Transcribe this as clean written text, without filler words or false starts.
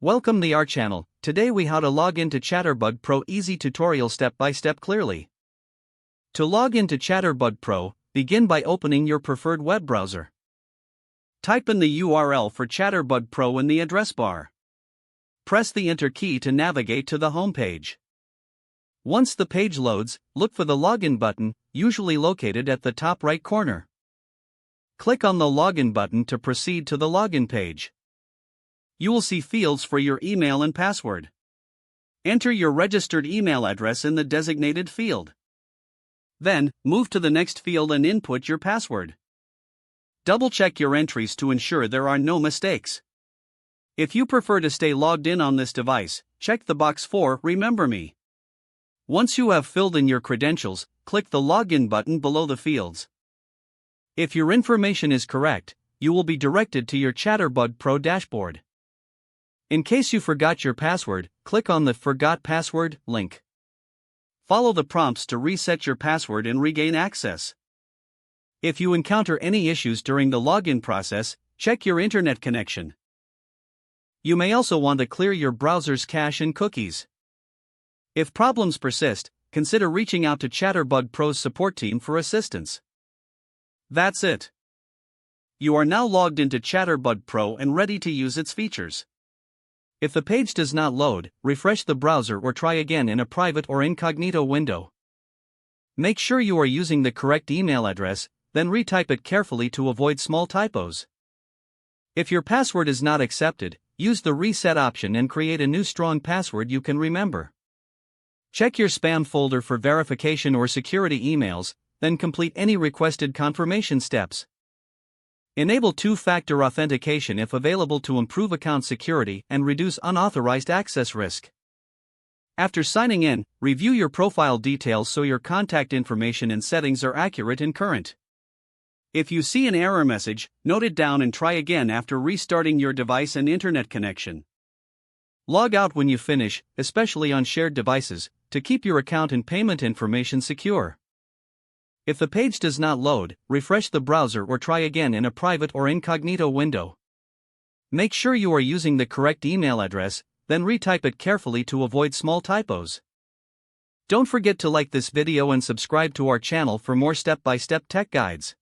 Welcome to our channel. Today we how to log into Chatterbug Pro easy tutorial step by step clearly. To log into Chatterbug Pro, begin by opening your preferred web browser. Type in the URL for Chatterbug Pro in the address bar. Press the Enter key to navigate to the home page. Once the page loads, look for the login button, usually located at the top right corner. Click on the login button to proceed to the login page. You will see fields for your email and password. Enter your registered email address in the designated field. Then, move to the next field and input your password. Double-check your entries to ensure there are no mistakes. If you prefer to stay logged in on this device, check the box for Remember Me. Once you have filled in your credentials, click the Login button below the fields. If your information is correct, you will be directed to your Chatterbug Pro dashboard. In case you forgot your password, click on the Forgot Password link. Follow the prompts to reset your password and regain access. If you encounter any issues during the login process, check your internet connection. You may also want to clear your browser's cache and cookies. If problems persist, consider reaching out to Chatterbug Pro's support team for assistance. That's it. You are now logged into Chatterbug Pro and ready to use its features. If the page does not load, refresh the browser or try again in a private or incognito window. Make sure you are using the correct email address, then retype it carefully to avoid small typos. If your password is not accepted, use the reset option and create a new strong password you can remember. Check your spam folder for verification or security emails, then complete any requested confirmation steps. Enable two-factor authentication if available to improve account security and reduce unauthorized access risk. After signing in, review your profile details so your contact information and settings are accurate and current. If you see an error message, note it down and try again after restarting your device and internet connection. Log out when you finish, especially on shared devices, to keep your account and payment information secure. If the page does not load, refresh the browser or try again in a private or incognito window. Make sure you are using the correct email address, then retype it carefully to avoid small typos. Don't forget to like this video and subscribe to our channel for more step-by-step tech guides.